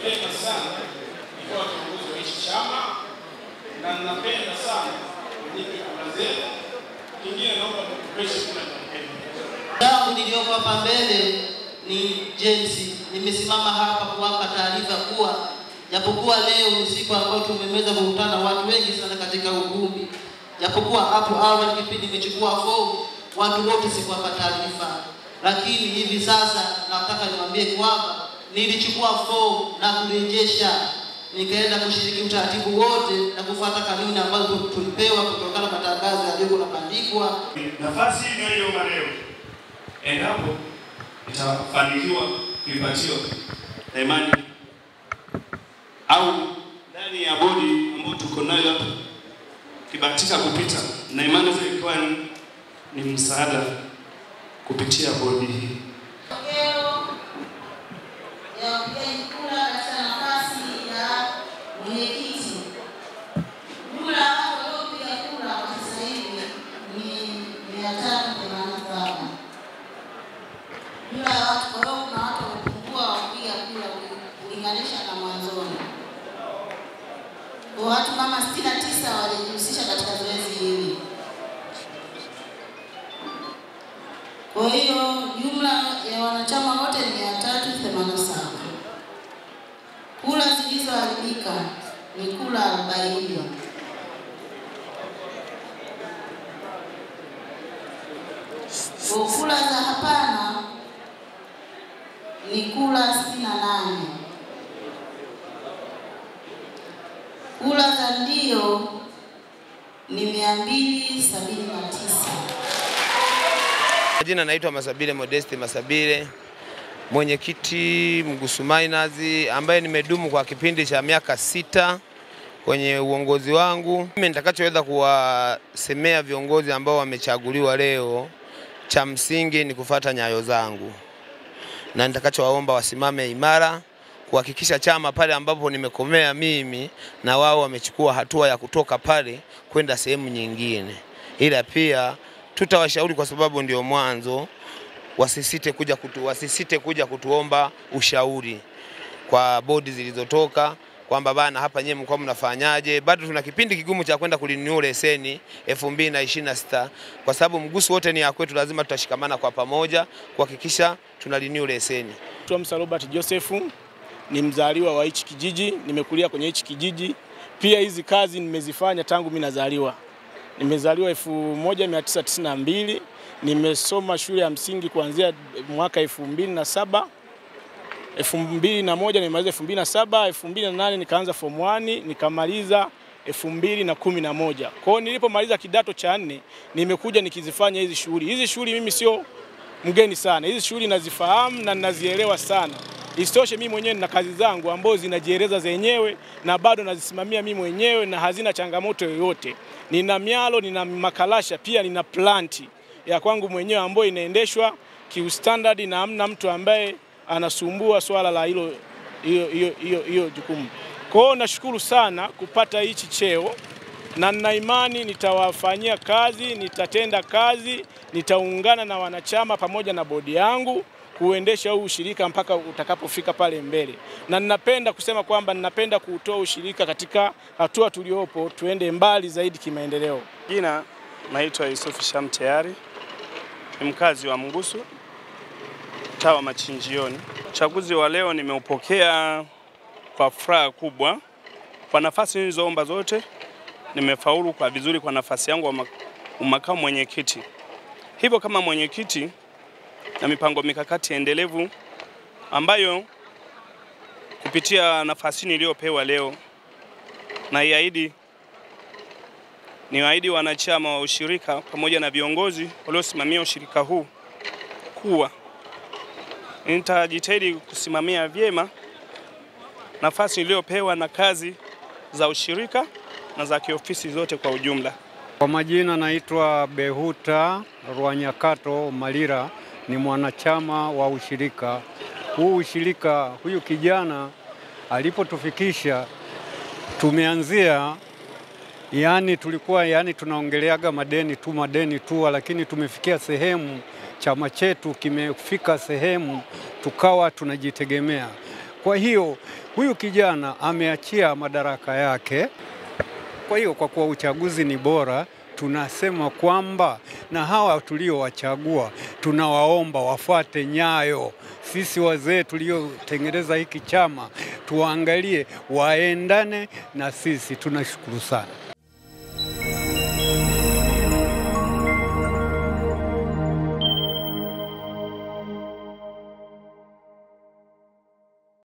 napenda sana kwa kiongozi wa hichi chama na napenda sana nipe kura zetu. Kingine naomba mkupeshe kura yangu nilioko hapa mbele ni James. Nimesimama hapa kuwapa taarifa kuwa japokuwa leo ni siku ambayo tumeweza kukutana watu wengi sana katika ukumbi, japokuwa hapo awali kipindi nimechukua fomu watu wote sikuwapa taarifa, lakini hivi sasa nataka niwaambie kwamba nilichukua fomu na kurejesha, nikaenda kushiriki utaratibu wote na kufuata kanuni ambazo tulipewa kutokana na matangazo yaliyokuwa yanabandikwa. Nafasi ndio leo endapo itafanikiwa kuipatiwa na imani au ndani ya bodi ambayo tuko nayo hapa kibahatika kupita na imani zilikuwa ni msaada kupitia bodi hii. Watu kama 69 walijihusisha katika zoezi hili. Kwa hiyo jumla ya wanachama wote ni 387. Kura zilizoharibika ni kura 40. Kwa kura za hapana ni kura 68. Kura za ndio ni 279. Jina naitwa Masabile Modesti Masabile, mwenyekiti Mgusu Miners ambaye nimedumu kwa kipindi cha miaka 6 kwenye uongozi wangu. Mimi nitakachoweza kuwasemea viongozi ambao wamechaguliwa leo, cha msingi ni kufuata nyayo zangu. Na nitakachowaomba wasimame imara kuhakikisha chama pale ambapo nimekomea mimi na wao wamechukua hatua ya kutoka pale kwenda sehemu nyingine. Ila pia tutawashauri kwa sababu ndio mwanzo, wasisite kuja kutuomba ushauri kwa bodi zilizotoka kwamba bana hapa nyewe mko mnafanyaje. Bado tuna kipindi kigumu cha kwenda kulinew leseni 2026 kwa sababu mgusu wote ni ya kwetu, lazima tutashikamana kwa pamoja kuhakikisha tunalinew leseni. Msa Robert Joseph ni mzaliwa wa hichi kijiji, nimekulia kwenye hichi kijiji. Pia hizi kazi nimezifanya tangu mimi nazaliwa. Nimezaliwa 1992, nimesoma shule ya msingi kuanzia mwaka 2007. 2001 nimemaliza 2007, 2008 nikaanza form 1, nikamaliza 2011. Kwa hiyo nilipomaliza kidato cha 4 nimekuja nikizifanya hizi shughuli. Hizi shughuli mimi sio mgeni sana. Hizi shughuli nazifahamu na ninazielewa sana. Isitoshe mimi mwenyewe nina kazi zangu ambazo zinajieleza zenyewe na bado nazisimamia mimi mwenyewe na hazina changamoto yoyote. Nina mialo, nina makalasha, pia nina planti ya kwangu mwenyewe ambayo inaendeshwa kiustandard na hamna mtu ambaye anasumbua swala la hiyo jukumu. Kwa hiyo nashukuru sana kupata hichi cheo na nina imani nitawafanyia kazi, nitatenda kazi, nitaungana na wanachama pamoja na bodi yangu kuendesha huu ushirika mpaka utakapofika pale mbele. Na ninapenda kusema kwamba ninapenda kuutoa ushirika katika hatua tuliopo tuende mbali zaidi kimaendeleo. Jina naitwa Yusuf Shamteyari, ni mkazi wa Mgusu, Tawa Machinjioni. Uchaguzi wa leo nimeupokea kwa furaha kubwa. Kwa nafasi nilizoomba zote nimefaulu kwa vizuri kwa nafasi yangu wa makamu mwenyekiti. Hivyo kama mwenyekiti na mipango mikakati endelevu ambayo kupitia nafasi niliyopewa leo na niwaahidi wanachama wa ushirika pamoja na viongozi waliosimamia ushirika huu kuwa nitajitahidi kusimamia vyema nafasi niliyopewa na kazi za ushirika na za kiofisi zote kwa ujumla. Kwa majina naitwa Behuta Rwanyakato Malira, ni mwanachama wa ushirika. Huu ushirika, huyu kijana alipotufikisha tumeanzia, tulikuwa tunaongeleaga madeni tu, lakini tumefikia sehemu chama chetu kimefika sehemu tukawa tunajitegemea. Kwa hiyo huyu kijana ameachia madaraka yake. Kwa hiyo kwa kuwa uchaguzi ni bora, tunasema kwamba na hawa tuliowachagua tunawaomba wafuate nyayo. Sisi wazee tuliotengeneza hiki chama tuangalie waendane na sisi. Tunashukuru sana.